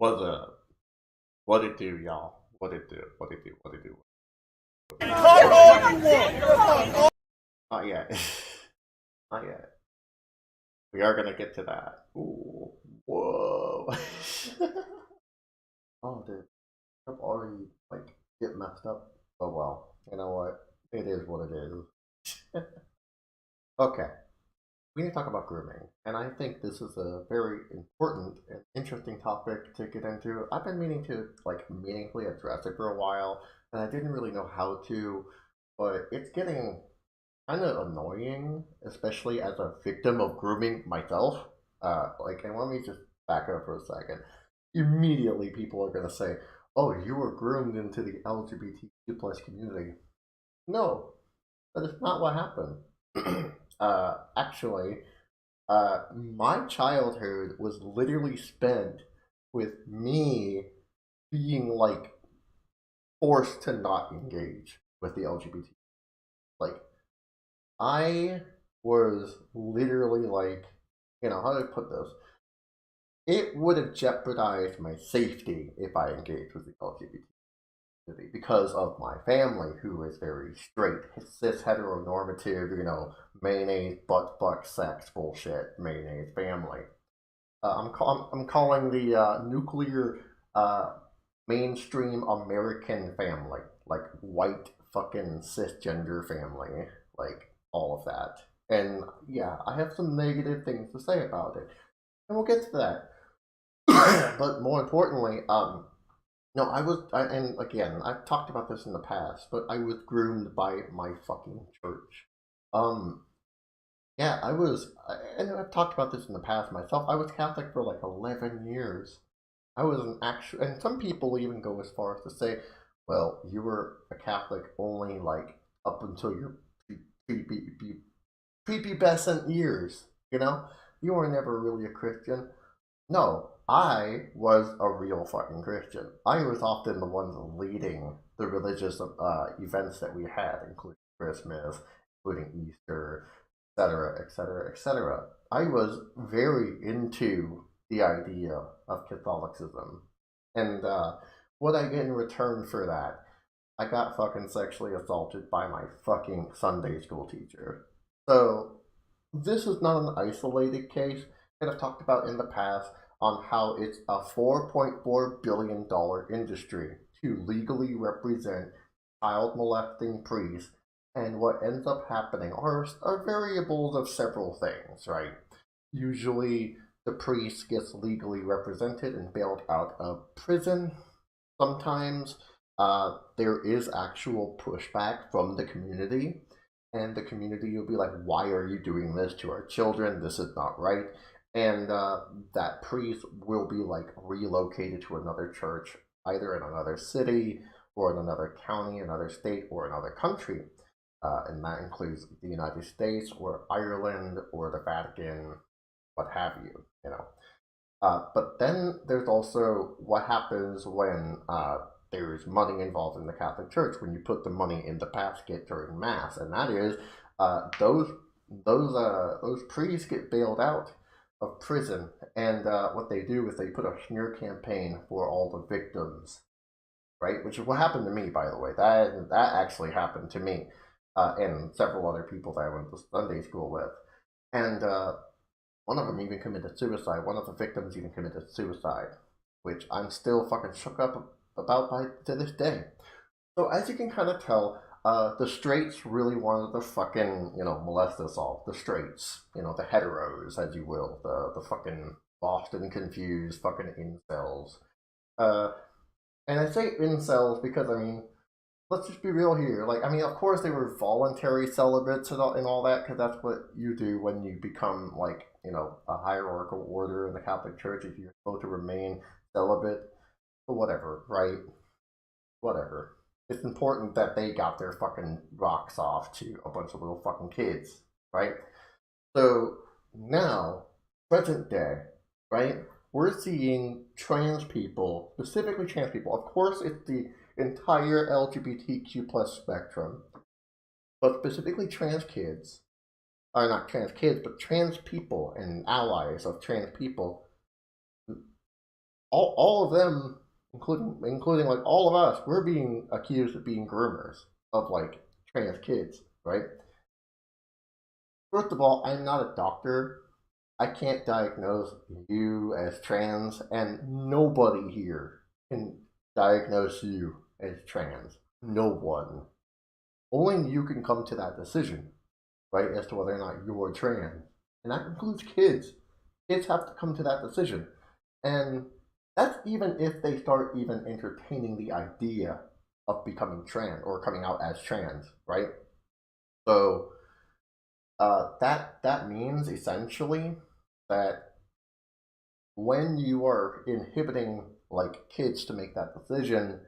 What the? What it do, y'all? What it do? What it do? What it do? Not yet. Not yet. We are gonna get to that. Ooh. Whoa. Oh, dude. I've already, like, get messed up. Oh, well. You know what? It is what it is. Okay. We need to talk about grooming. And I think this is a very important and interesting topic to get into. I've been meaning to, like, meaningfully address it for a while, and I didn't really know how to, but it's getting kind of annoying, especially as a victim of grooming myself. And let me just back up for a second. Immediately, people are gonna say, "Oh, you were groomed into the LGBTQ plus community." No, that is not what happened. Actually, my childhood was literally spent with me being like forced to not engage with the LGBT. Like, I was literally like, how do I put this? It would have jeopardized my safety if I engaged with the LGBT community because of my family, who is very straight, cis, heteronormative, mayonnaise, butt, fuck, sex, bullshit, mayonnaise family. I'm calling the nuclear uh, mainstream American family, like white fucking cisgender family, like all of that. And yeah, I have some negative things to say about it, and we'll get to that. But more importantly, no, and again, I've talked about this in the past, but I was groomed by my fucking church. Um, yeah, and I've talked about this in the past myself. I was Catholic for like 11 years. I was an actual, and some people even go as far as to say, well, you were a Catholic only like up until your prepubescent years, you know? You were never really a Christian. No, I was a real fucking Christian. I was often the one leading the religious events that we had, including Christmas, including Easter, etc., etc., etc. I was very into the idea of Catholicism. And what I get in return for that, I got fucking sexually assaulted by my fucking Sunday school teacher. So, this is not an isolated case that I've talked about in the past on how it's a $4.4 billion industry to legally represent child molesting priests, and what ends up happening are variables of several things, right? Usually, the priest gets legally represented and bailed out of prison. Sometimes there is actual pushback from the community, and the community will be like, "Why are you doing this to our children? This is not right." And that priest will be like relocated to another church, either in another city or in another county, another state, or another country. And that includes the United States or Ireland or the Vatican, what have you, but then there's also what happens when there's money involved in the Catholic Church, when you put the money in the basket during Mass, and that is those priests get bailed out of prison, and what they do is they put a smear campaign for all the victims, right? Which is what happened to me, by the way. That actually happened to me, and several other people that I went to Sunday school with, and one of them even committed suicide. One of the victims even committed suicide, which I'm still fucking shook up about to this day. So as you can kind of tell, the straights really wanted to fucking molest us all. The straights, the heteros, as you will, the fucking lost and confused fucking incels. Uh, and I say incels because let's just be real here. Like, of course they were voluntary celibates and all that, because that's what you do when you become, like, a hierarchical order in the Catholic Church. If you're supposed to remain celibate, but whatever, right? Whatever. It's important that they got their fucking rocks off to a bunch of little fucking kids, right? So now, present day, right? We're seeing trans people, specifically trans people. Of course, it's the entire LGBTQ plus spectrum, but specifically trans kids, or not trans kids, but trans people and allies of trans people all of them, including like all of us, we're being accused of being groomers of like trans kids, right? First of all, I'm not a doctor. I can't diagnose you as trans, and nobody here can diagnose you as trans. No one. Only you can come to that decision, right, as to whether or not you're trans. And that includes kids. Kids have to come to that decision. And that's even if they start even entertaining the idea of becoming trans or coming out as trans, right? So that means essentially that when you are inhibiting like kids to make that decision,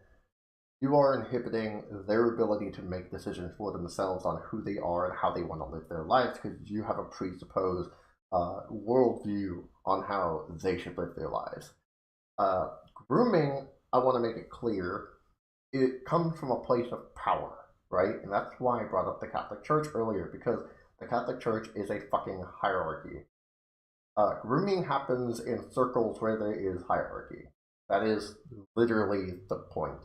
you are inhibiting their ability to make decisions for themselves on who they are and how they want to live their lives because you have a presupposed worldview on how they should live their lives. Uh, Grooming, I want to make it clear, it comes from a place of power, right? And that's why I brought up the Catholic Church earlier, because the Catholic Church is a fucking hierarchy. Grooming happens in circles where there is hierarchy. That is literally the point.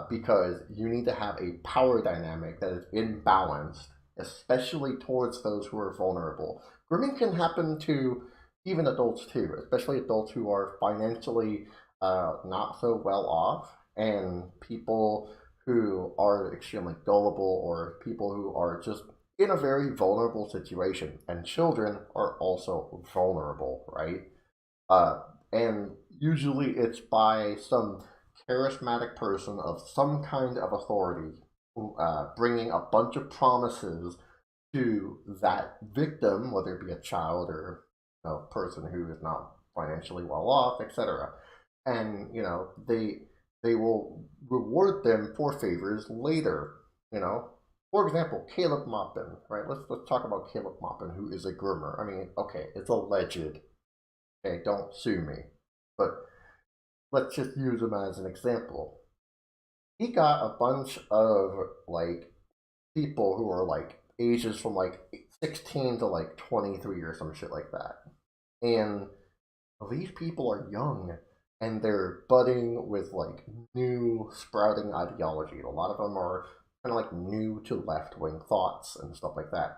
Because you need to have a power dynamic that is imbalanced, especially towards those who are vulnerable. Grooming can happen to even adults too, especially adults who are financially not so well off, and people who are extremely gullible, or people who are just in a very vulnerable situation. And children are also vulnerable, right? And usually it's by some charismatic person of some kind of authority bringing a bunch of promises to that victim, whether it be a child or a person who is not financially well off, etc. And they will reward them for favors later. For example, Caleb Maupin, right? Let's talk about Caleb Maupin, who is a groomer. I mean, okay, it's alleged. Okay, don't sue me, but let's just use him as an example. He got a bunch of like people who are like ages from like 16 to like 23 or some shit like that. And these people are young and they're budding with like new sprouting ideology. A lot of them are kind of like new to left wing thoughts and stuff like that.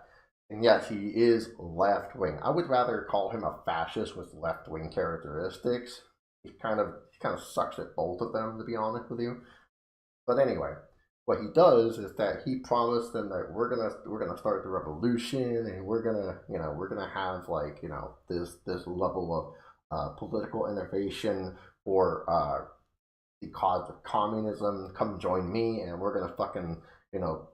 And yes, he is left wing. I would rather call him a fascist with left wing characteristics. He kind of sucks at both of them, to be honest with you. But anyway, what he does is that he promised them that we're gonna start the revolution, and we're gonna have like this level of political innovation for the cause of communism. Come join me, and we're gonna fucking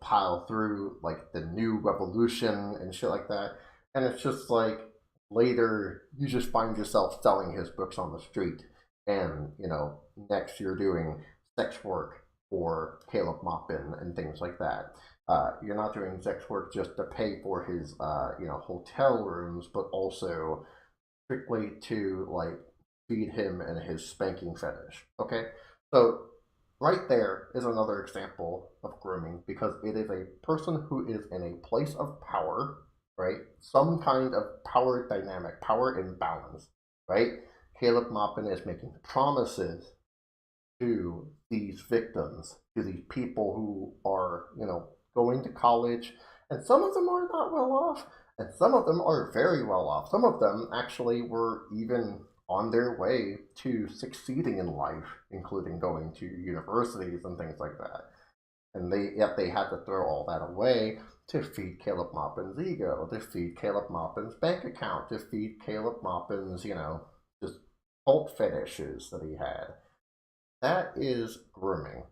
pile through like the new revolution and shit like that. And it's just like later you just find yourself selling his books on the street, and next you're doing sex work for Caleb Maupin and things like that. You're not doing sex work just to pay for his hotel rooms, but also strictly to like feed him and his spanking fetish. Okay, so right there is another example of grooming, because it is a person who is in a place of power, right? Some kind of power dynamic, power imbalance, right? Caleb Maupin is making promises to these victims, to these people who are, going to college, and some of them are not well off, and some of them are very well off. Some of them actually were even on their way to succeeding in life, including going to universities and things like that. And yet they had to throw all that away to feed Caleb Maupin's ego, to feed Caleb Maupin's bank account, to feed Caleb Maupin's, just cult fetishes that he had. That is grooming.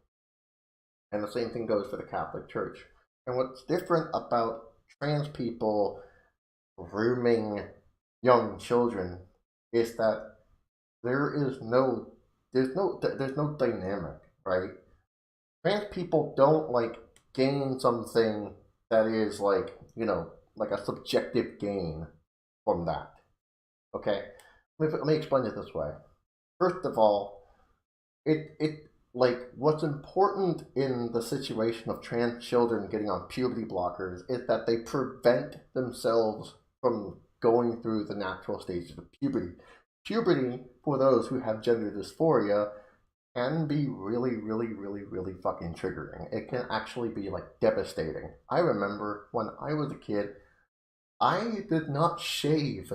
And the same thing goes for the Catholic Church. And what's different about trans people grooming young children is that there's no dynamic, right? Trans people don't like gain something that is like, like a subjective gain from that. Okay? Let me explain it this way. First of all, it like what's important in the situation of trans children getting on puberty blockers is that they prevent themselves from going through the natural stages of puberty. puberty, for those who have gender dysphoria, can be really, really, really, really fucking triggering. It can actually be like devastating. I remember when I was a kid, I did not shave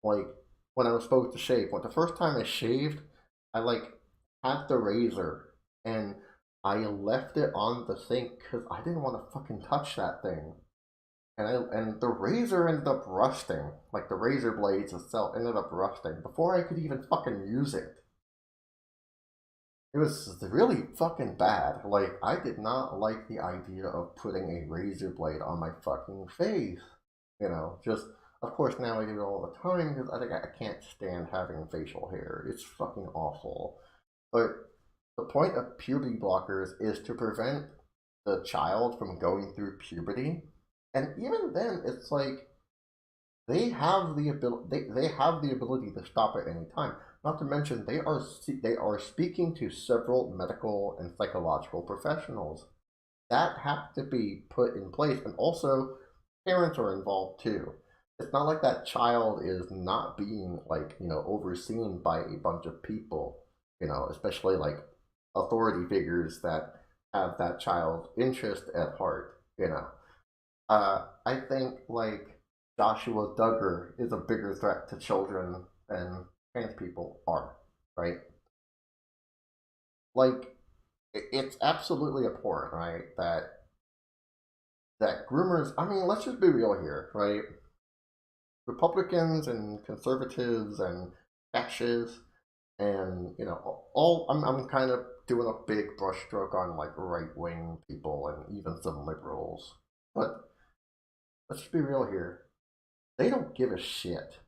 like when I was supposed to shave. When the first time I shaved, I like had the razor and I left it on the sink because I didn't want to fucking touch that thing. And the razor ended up rusting. Like the razor blades itself ended up rusting before I could even fucking use it. It was really fucking bad. Like, I did not like the idea of putting a razor blade on my fucking face. You know, just, of course now I do it all the time because I think I can't stand having facial hair. It's fucking awful. But the point of puberty blockers is to prevent the child from going through puberty. And even then, it's like, they have the ability to stop at any time. Not to mention, they are speaking to several medical and psychological professionals that have to be put in place, and also parents are involved too. It's not like that child is not being overseen by a bunch of people, especially like authority figures that have that child's interest at heart. I think like Joshua Duggar is a bigger threat to children than trans people are, right? Like, it's absolutely abhorrent, right? That groomers, I mean, let's just be real here, right? Republicans and conservatives and fascists and, I'm kind of doing a big brushstroke on like right-wing people and even some liberals. But let's just be real here. They don't give a shit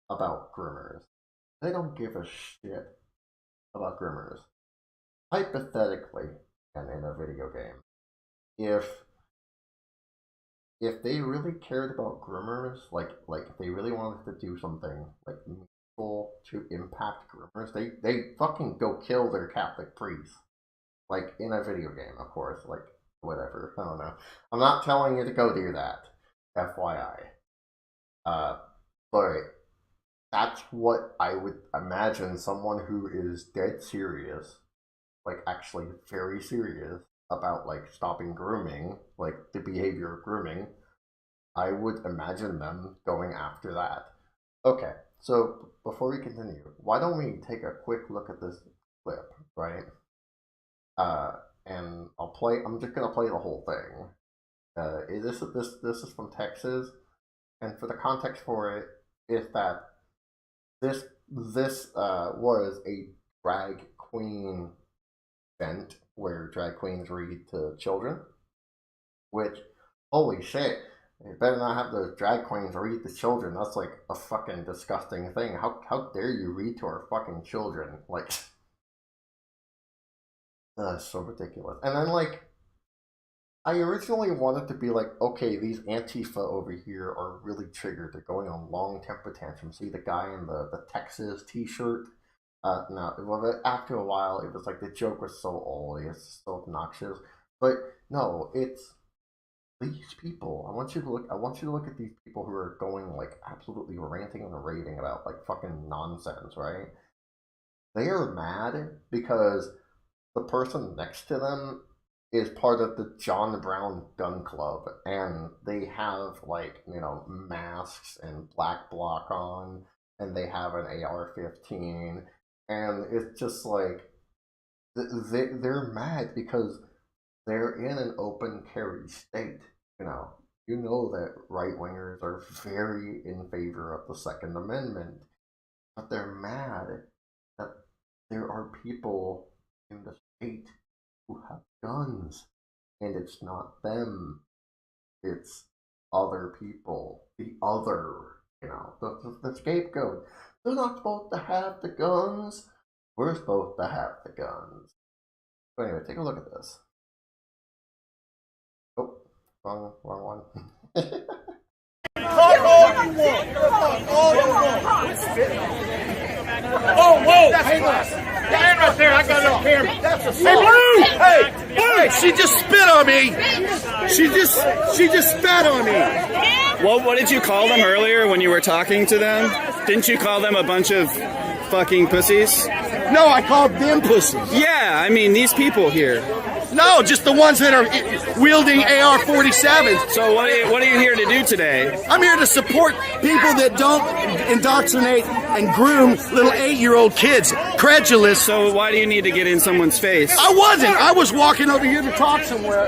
about groomers. They don't give a shit about groomers. Hypothetically, and in a video game, if they really cared about groomers, like if they really wanted to do something like meaningful to impact groomers, they fucking go kill their Catholic priests. Like in a video game, of course, like whatever. I don't know. I'm not telling you to go do that. FYI. But that's what I would imagine someone who is dead serious, like actually very serious about like stopping grooming, like the behavior of grooming, I would imagine them going after that. Okay, so before we continue, why don't we take a quick look at this clip, right? And I'm just gonna play the whole thing. This is from Texas, and for the context for it is that this was a drag queen event where drag queens read to children, which, holy shit, you better not have those drag queens read to children. That's like a fucking disgusting thing. How dare you read to our fucking children? Like, that's so ridiculous. And then like, I originally wanted to be like, okay, these Antifa over here are really triggered. They're going on long temper tantrums. See the guy in the Texas t-shirt? No, after a while, it was like the joke was so old. It's so obnoxious. But no, it's these people. I want you to look at these people who are going like absolutely ranting and raving about like fucking nonsense, right? They are mad because the person next to them is part of the John Brown Gun Club, and they have like, masks and black bloc on, and they have an AR-15, and it's just like, they're mad because they're in an open carry state, You know that right-wingers are very in favor of the Second Amendment, but they're mad that there are people in the state who have guns, and it's not them, it's other people, the other, the scapegoat. They're not supposed to have the guns, we're supposed to have the guns. So anyway, take a look at this. Oh, wrong one. Talk all you want. All you want. Oh, whoa! Hang on. Stand right there. I got it on camera. That's a hey, Blue! Hey, she just spit on me. She just spat on me. Well, what did you call them earlier when you were talking to them? Didn't you call them a bunch of fucking pussies? No, I called them pussies. Yeah, I mean these people here. No, just the ones that are wielding AR-47s. So what are you here to do today? I'm here to support people that don't indoctrinate and groom little 8-year-old kids, credulous. So why do you need to get in someone's face? I wasn't. I was walking over here to talk somewhere.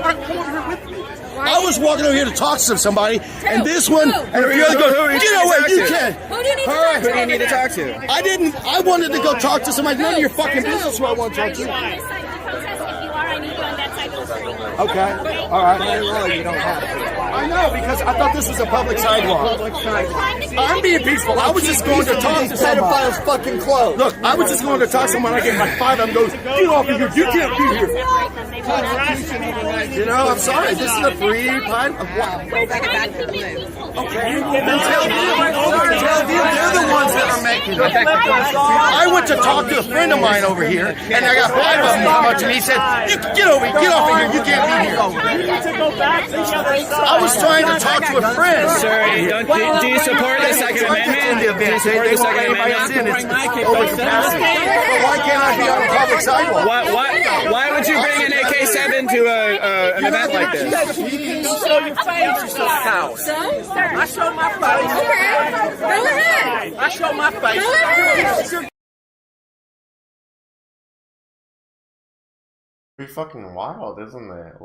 I was walking over here to talk to somebody, and this one, and the other goes, get away, you can. Who do you need to talk to? Who do you need to talk to? I didn't. I wanted to go talk to somebody. None of your fucking business who I want to talk to. Okay. All right. You don't have to. I know, because I thought this was a public sidewalk. I'm being peaceful. I was just going to talk to somebody. Pedophiles fucking close. Look, I was just going to talk to someone. I gave like 5 of them. Goes, get off of here. You can't be here. You know, I'm sorry. This is a free time. Okay. Then tell them. They're the ones that are making it. I went to talk to a friend of mine over here, and I got 5 of them come up to me and said, get over here. Get off of here. You can't be here. I was trying to talk to a friend. Sir, do you support the Second Amendment? Do you support the Second Amendment? Why can't I be on a public sidewalk? Why would you bring an AK-7 to an event like this? Show your face, you some coward. So? I show my face. Okay. Go ahead. I show my face. Go ahead. Pretty fucking wild, isn't it?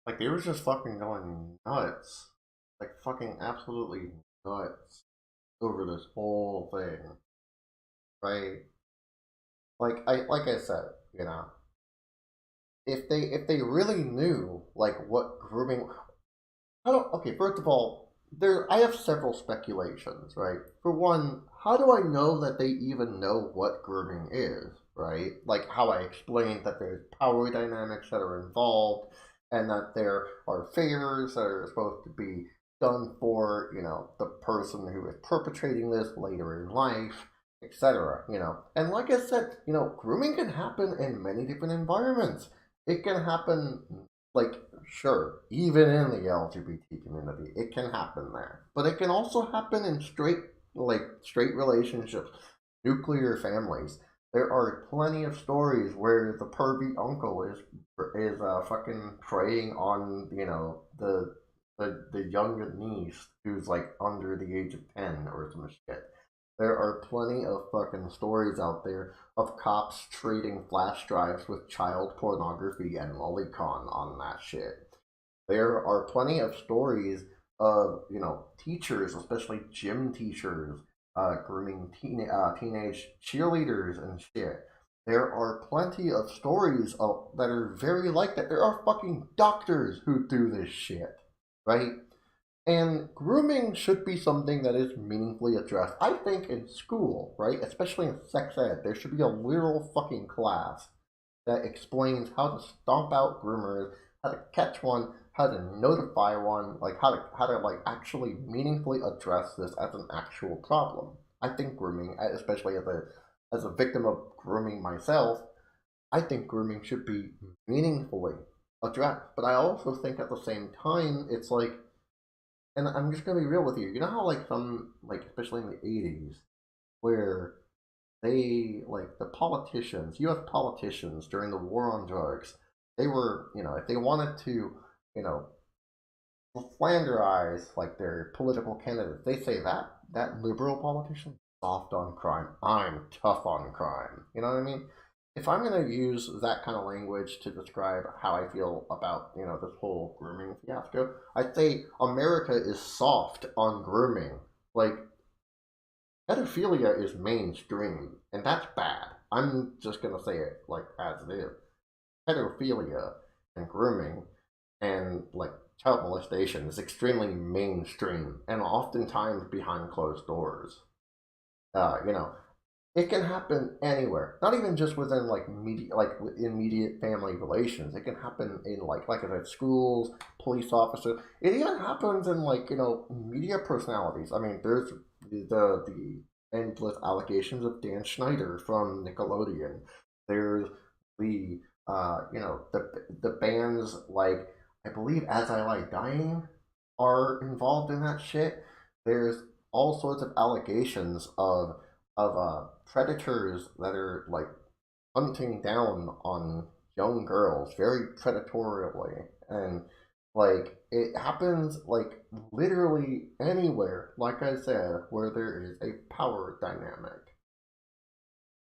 Like they were just fucking going nuts. Like fucking absolutely nuts over this whole thing. Right? Like I said, you know, if they really knew like what grooming, okay, first of all, I have several speculations, right? For one, how do I know that they even know what grooming is, right? Like how I explained that there's power dynamics that are involved, and that there are favors that are supposed to be done for, you know, the person who is perpetrating this later in life, etc. You know, and like I said, you know, grooming can happen in many different environments. It can happen, like, sure, even in the LGBT community, it can happen there. But it can also happen in straight relationships, nuclear families. There are plenty of stories where the pervy uncle is fucking preying on, you know, the young niece who's like under the age of 10 or some shit. There are plenty of fucking stories out there of cops trading flash drives with child pornography and lolicon on that shit. There are plenty of stories of, you know, teachers, especially gym teachers, grooming teenage cheerleaders and shit. There are plenty of stories that are very like that. There are fucking doctors who do this shit, right? And grooming should be something that is meaningfully addressed. I think in school, right, especially in sex ed, there should be a literal fucking class that explains how to stomp out groomers, how to catch one, how to notify one, like how to like actually meaningfully address this as an actual problem. I think grooming, especially as a victim of grooming myself, I think grooming should be meaningfully addressed. But I also think at the same time, it's like, and I'm just gonna be real with you. You know how like some, like especially in the 80s, where they, like the politicians, U.S. politicians during the war on drugs, they were, you know, if they wanted to, you know, flanderize like their political candidates, they say that liberal politician soft on crime, I'm tough on crime. You know what I mean? If I'm gonna use that kind of language to describe how I feel about, you know, this whole grooming fiasco, I'd say America is soft on grooming. Like, pedophilia is mainstream, and that's bad. I'm just gonna say it like as it is. Pedophilia and grooming and like child molestation is extremely mainstream and oftentimes behind closed doors. You know, it can happen anywhere. Not even just within like immediate family relations. It can happen in like I said, schools, police officers. It even happens in like, you know, media personalities. I mean, there's the endless allegations of Dan Schneider from Nickelodeon. There's the you know, the bands like, I believe As I Lie Dying are involved in that shit. there's all sorts of allegations of predators that are like hunting down on young girls very predatorially, and like it happens like literally anywhere, like I said, where there is a power dynamic.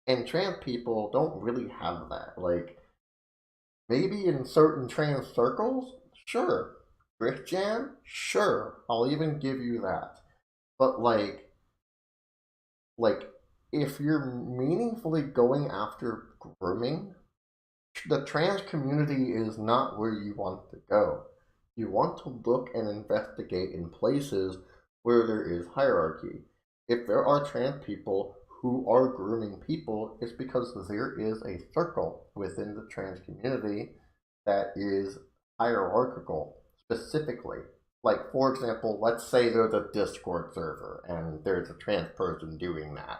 And trans people don't really have that. Like, maybe in certain trans circles, sure. Christian, sure. I'll even give you that. But like if you're meaningfully going after grooming, the trans community is not where you want to go. You want to look and investigate in places where there is hierarchy. If there are trans people who are grooming people, it's because there is a circle within the trans community that is hierarchical, specifically. Like, for example, let's say there's a Discord server and there's a trans person doing that.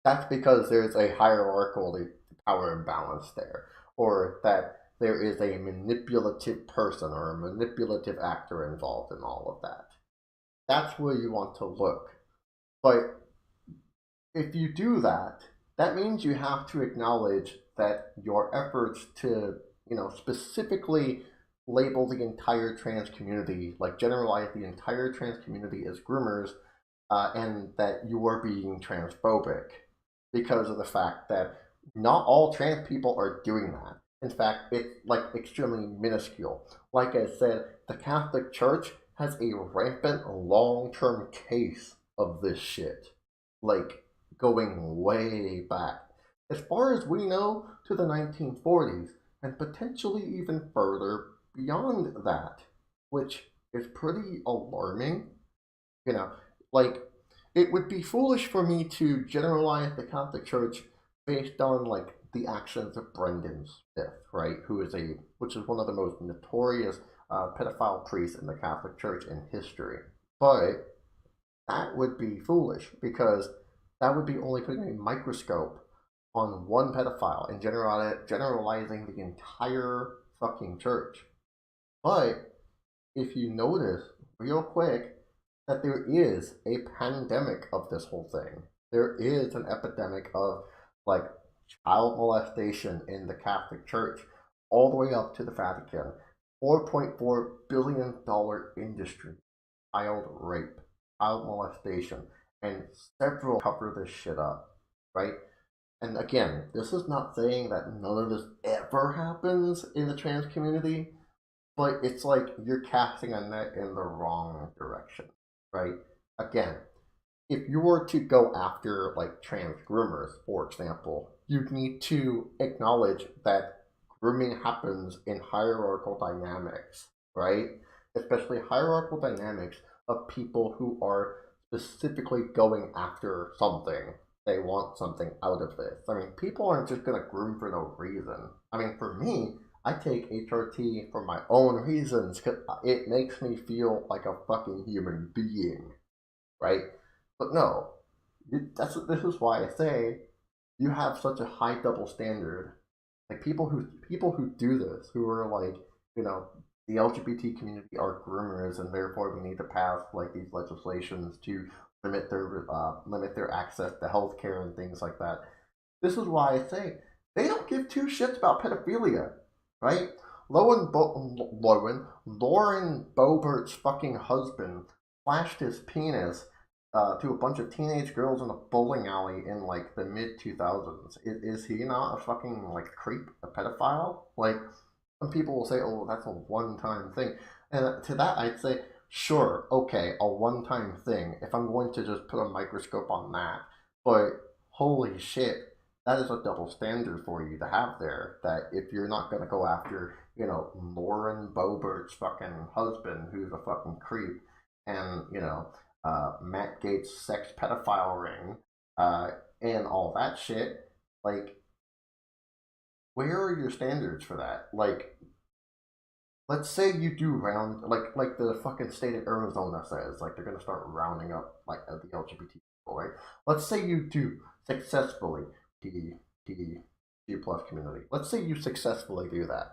That's because there's a hierarchical power imbalance there, or that there is a manipulative person or a manipulative actor involved in all of that. That's where you want to look. But if you do that, that means you have to acknowledge that your efforts to, specifically label the entire trans community, like generalize the entire trans community as groomers, and that you are being transphobic because of the fact that not all trans people are doing that. In fact, it's like extremely minuscule. Like I said, the Catholic Church has a rampant long-term case of this shit. Like, going way back. As far as we know, to the 1940s, and potentially even further beyond that, which is pretty alarming. Like, it would be foolish for me to generalize the Catholic Church based on, like, the actions of Brendan Smith, right, which is one of the most notorious pedophile priests in the Catholic Church in history. But that would be foolish, because that would be only putting a microscope on one pedophile and generalizing the entire fucking church. But if you notice real quick that there is a pandemic of this whole thing, there is an epidemic of like child molestation in the Catholic Church all the way up to the Vatican. $4.4 billion industry, child rape, child molestation, and several cover this shit up, right? And again, this is not saying that none of this ever happens in the trans community, but it's like you're casting a net in the wrong direction, right? Again, if you were to go after like trans groomers, for example, you'd need to acknowledge that grooming happens in hierarchical dynamics, right? Especially hierarchical dynamics of people who are specifically going after something. They want something out of this. I mean, people aren't just going to groom for no reason. I mean, for me, I take HRT for my own reasons because it makes me feel like a fucking human being, right? But no, this is why I say you have such a high double standard. Like people who do this, who are like, the LGBT community are groomers, and therefore we need to pass like these legislations to limit their access to healthcare and things like that. This is why I say they don't give two shits about pedophilia, right? Lauren Boebert's fucking husband flashed his penis to a bunch of teenage girls in a bowling alley in like the mid 2000s. Is he not a fucking like creep, a pedophile? Like, some people will say, "Oh, that's a one-time thing," and to that I'd say, sure, okay, a one-time thing, if I'm going to just put a microscope on that. But holy shit, that is a double standard for you to have there, that if you're not going to go after, Lauren Boebert's fucking husband, who's a fucking creep, and, Matt Gates' sex pedophile ring, and all that shit, like, where are your standards for that? Like, let's say you do round, like the fucking state of Arizona says, like they're gonna start rounding up like the LGBT people, right? Let's say you do successfully T plus community. Let's say you successfully do that.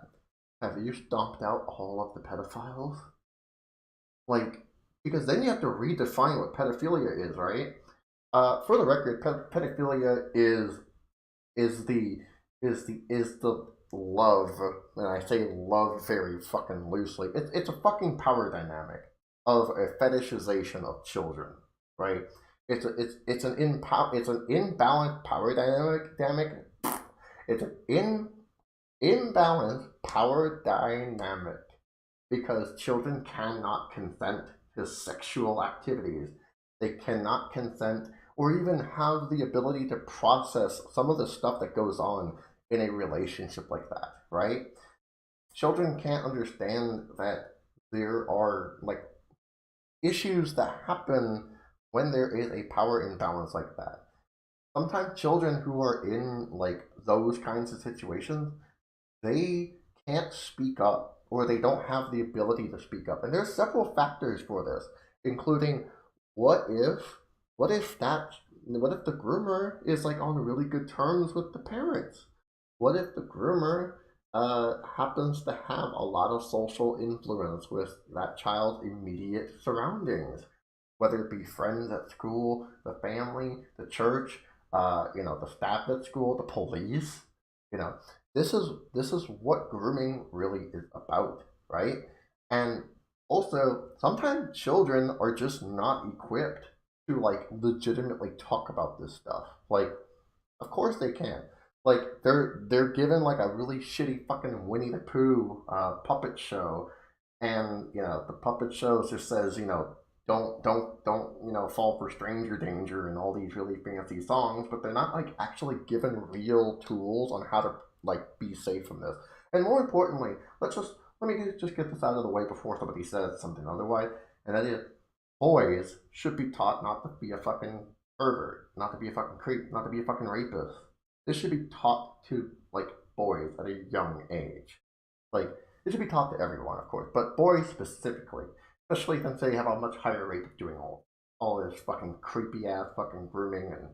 Have you stomped out all of the pedophiles? Like, because then you have to redefine what pedophilia is, right? For the record, pedophilia is the love, and I say love very fucking loosely. It's a fucking power dynamic of a fetishization of children, right? It's an imbalanced power dynamic. It's an imbalanced power dynamic because children cannot consent to sexual activities. They cannot consent or even have the ability to process some of the stuff that goes on in a relationship like that, right? Children can't understand that there are like issues that happen when there is a power imbalance like that. Sometimes children who are in like those kinds of situations, they can't speak up or they don't have the ability to speak up. And there's several factors for this, including what if the groomer is like on really good terms with the parents? What if the groomer happens to have a lot of social influence with that child's immediate surroundings, whether it be friends at school, the family, the church, the staff at school, the police? This is what grooming really is about, right? And also, sometimes children are just not equipped to like legitimately talk about this stuff. Like, of course they can. Like they're given like a really shitty fucking Winnie the Pooh puppet show, and the puppet show just says don't fall for stranger danger and all these really fancy songs, but they're not like actually given real tools on how to like be safe from this. And more importantly, let me just get this out of the way before somebody says something otherwise, and that is boys should be taught not to be a fucking pervert, not to be a fucking creep, not to be a fucking rapist. This should be taught to like boys at a young age. Like it should be taught to everyone, of course, but boys specifically, especially since they have a much higher rate of doing all this fucking creepy ass fucking grooming and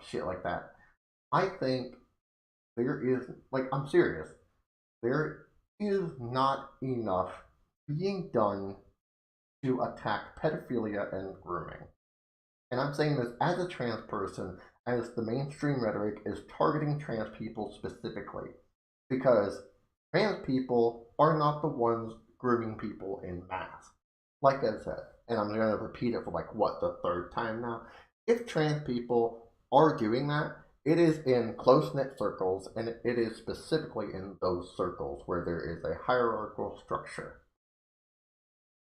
shit like that. I think there is I'm serious. There is not enough being done to attack pedophilia and grooming. And I'm saying this as a trans person, as the mainstream rhetoric is targeting trans people specifically, because trans people are not the ones grooming people in mass. Like I said, and I'm going to repeat it for the third time now. If trans people are doing that, it is in close-knit circles, and it is specifically in those circles where there is a hierarchical structure.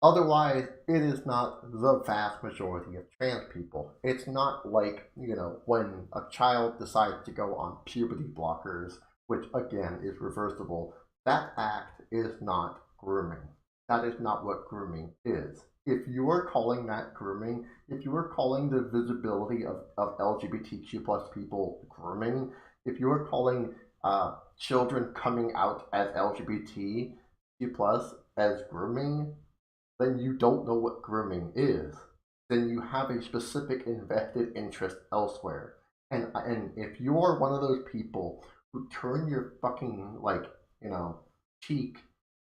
Otherwise, it is not the vast majority of trans people. It's not like, when a child decides to go on puberty blockers, which again is reversible, that act is not grooming. That is not what grooming is. If you are calling that grooming, if you are calling the visibility of LGBTQ plus people grooming, if you are calling children coming out as LGBTQ plus as grooming, then you don't know what grooming is. Then you have a specific invested interest elsewhere. And if you are one of those people who turn your fucking cheek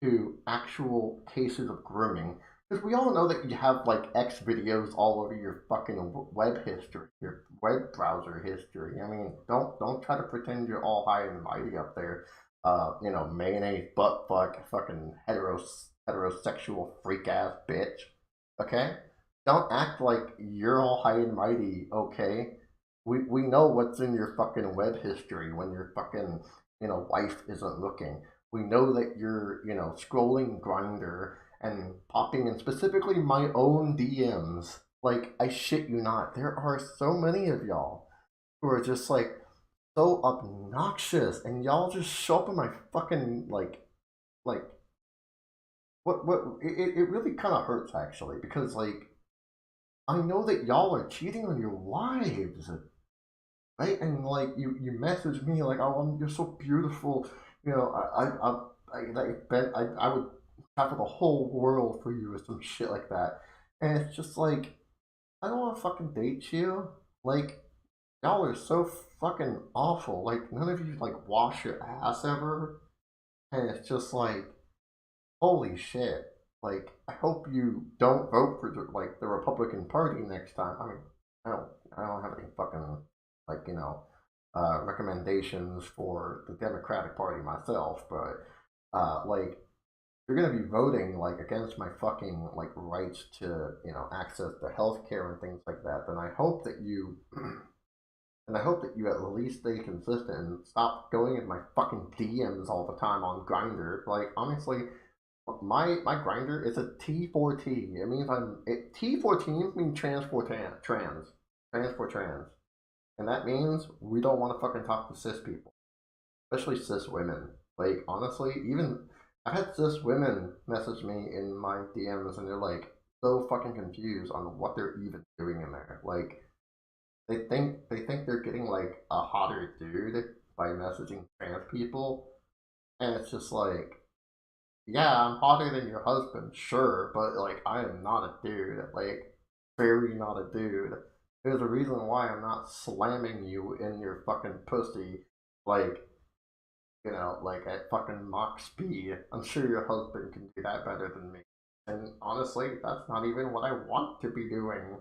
to actual cases of grooming, because we all know that you have X videos all over your fucking web history, your web browser history. I mean, don't try to pretend you're all high and mighty up there. Mayonnaise butt fuck fucking heterosexual freak ass bitch. Okay? Don't act like you're all high and mighty, okay? We know what's in your fucking web history when your fucking, wife isn't looking. We know that you're, scrolling Grindr and popping in specifically my own DMs. I shit you not. There are so many of y'all who are just so obnoxious, and y'all just show up in my fucking what it really kind of hurts actually, because I know that y'all are cheating on your wives, right? And you message me oh, you're so beautiful, I would travel the whole world for you or some shit like that, and it's just I don't want to fucking date you. Y'all are so fucking awful. None of you wash your ass ever, and it's just holy shit. like, I hope you don't vote for the Republican Party next time. I mean, I don't have any fucking like recommendations for the Democratic Party myself, but like you're gonna be voting like against my fucking like rights to access to healthcare and things like that, then I hope that you and I hope that you at least stay consistent and stop going in my fucking DMs all the time on Grinder. Like honestly, my Grinder is a T4T. It means T14 means trans for trans, and that means we don't want to fucking talk to cis people, especially cis women. Like honestly, even I've had cis women message me in my DMs, and they're like so fucking confused on what they're even doing in there. Like they think they're getting like a hotter dude by messaging trans people, and it's just like, yeah, I'm hotter than your husband, sure, but like I am not a dude, like very not a dude. There's a reason why I'm not slamming you in your fucking pussy, like like at fucking Mach speed. I'm sure your husband can do that better than me. And honestly, that's not even what I want to be doing.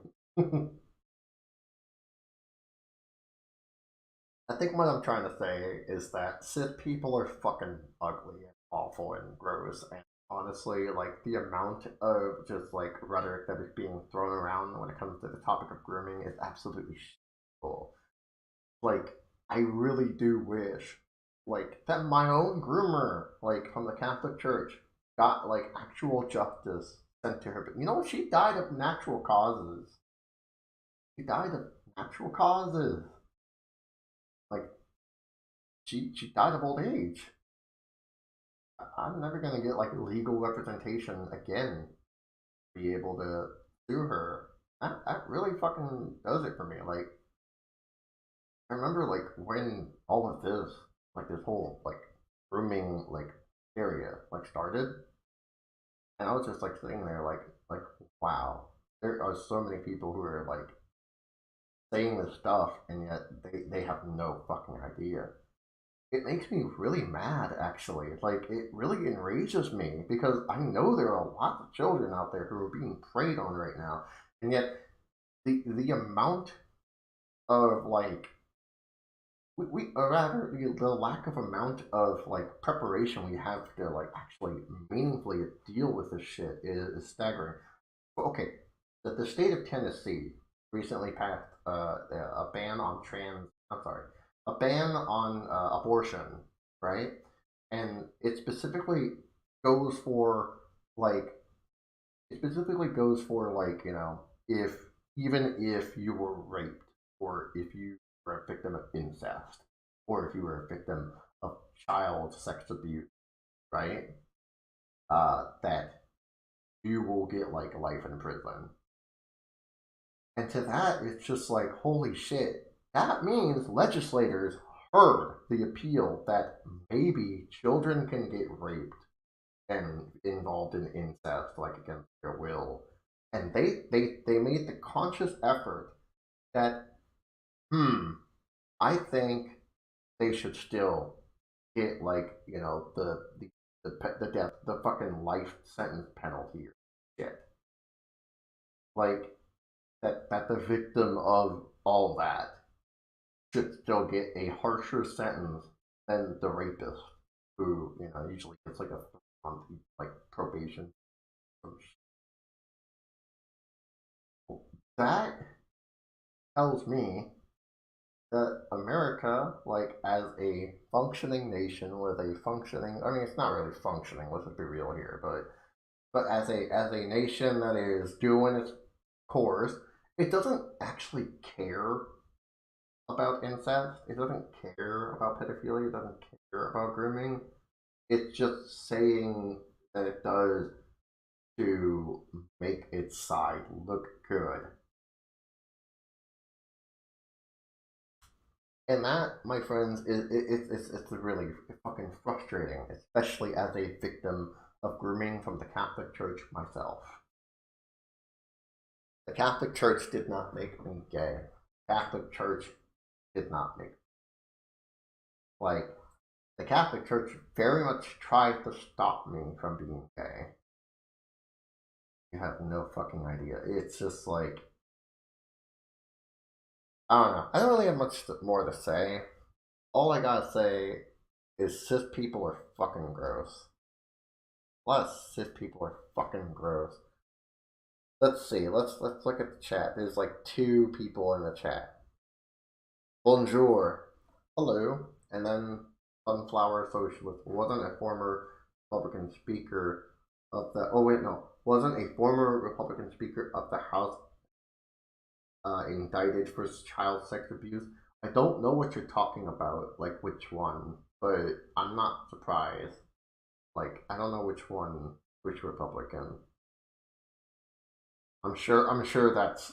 I think what I'm trying to say is that cis people are fucking ugly and awful and gross. And honestly, like the amount of just like rhetoric that is being thrown around when it comes to the topic of grooming is absolutely shameful. Like, I really do wish, like, that my own groomer, like from the Catholic Church, got like actual justice sent to her. But she died of natural causes. She died of natural causes. Like she died of old age. I'm never gonna get like legal representation again to be able to sue her. That really fucking does it for me. Like I remember like when all of this, like this whole like grooming like area like started, and I was just like sitting there like wow, there are so many people who are like saying this stuff and yet they have no fucking idea. It makes me really mad actually. Like it really enrages me because I know there are a lot of children out there who are being preyed on right now. And yet the amount of like we or rather the lack of amount of like preparation we have to like actually meaningfully deal with this shit is staggering. Okay, the state of Tennessee recently passed a ban on a ban on abortion, right? And it specifically goes for like if even if you were raped or if you were a victim of incest or if you were a victim of child sex abuse, right? That you will get like life in prison. And to that, it's just like, holy shit. That means legislators heard the appeal that maybe children can get raped and involved in incest, like against their will. And they made the conscious effort that, I think they should still get like, the death, the fucking life sentence penalty or shit. Like, that the victim of all that should still get a harsher sentence than the rapist, who usually gets like a 3 month like probation. That tells me that America, like as a functioning nation with a functioning, I mean, it's not really functioning. Let's just be real here, but as a nation that is doing its course, it doesn't actually care about incest. It doesn't care about pedophilia. It doesn't care about grooming. It's just saying that it does to make its side look good. And that, my friends, it's really fucking frustrating, especially as a victim of grooming from the Catholic Church myself. The Catholic Church did not make me gay. The Catholic Church did not make me. Like, the Catholic Church very much tried to stop me from being gay. You have no fucking idea. It's just like, I don't know. I don't really have much more to say. All I gotta say is cis people are fucking gross. A lot of cis people are fucking gross. Let's see. Let's look at the chat. There's like 2 people in the chat. Bonjour. Hello. And then Sunflower Socialist wasn't a former Republican speaker of the. Oh wait, no, wasn't a former Republican speaker of the House indicted for child sex abuse. I don't know what you're talking about, like which one, but I'm not surprised. Like I don't know which one, which Republican. I'm sure that's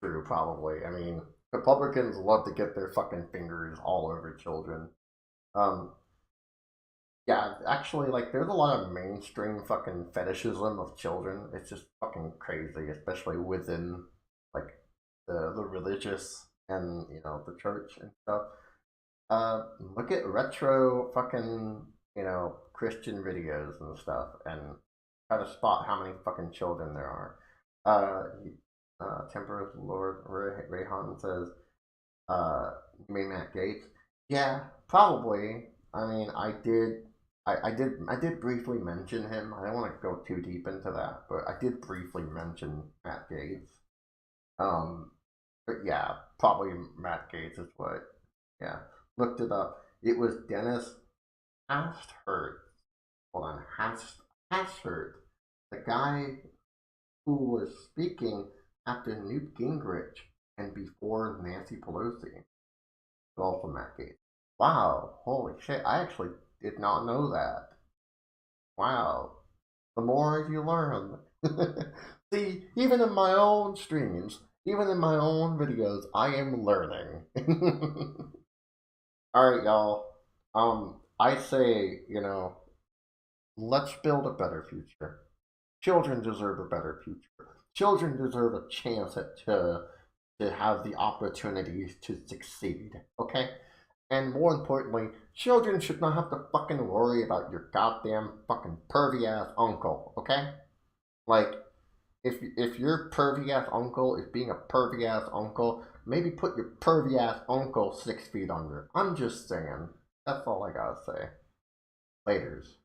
true. Probably. I mean, Republicans love to get their fucking fingers all over children. Um, yeah, actually, like, there's a lot of mainstream fucking fetishism of children. It's just fucking crazy, especially within, like, the religious and, you know, the church and stuff. Look at retro fucking, you know, Christian videos and stuff and try to spot how many fucking children there are. Temperate Lord Rayhan says, you mean Matt Gaetz? Yeah, probably. I mean, I did briefly mention him. I don't want to go too deep into that, but I did briefly mention Matt Gaetz. But yeah, probably Matt Gaetz is what. Yeah, looked it up. It was Dennis Hastert. Hold on, Hastert, the guy who was speaking after Newt Gingrich and before Nancy Pelosi. Also Matt Gaetz. Wow, holy shit, I actually did not know that. Wow. The more you learn. See, even in my own streams, even in my own videos, I am learning. Alright, y'all. I say, you know, let's build a better future. Children deserve a better future. Children deserve a chance to have the opportunities to succeed, okay? And more importantly, children should not have to fucking worry about your goddamn fucking pervy ass uncle, okay? Like, if your pervy ass uncle is being a pervy ass uncle, maybe put your pervy ass uncle 6 feet under. I'm just saying. That's all I gotta say. Laters.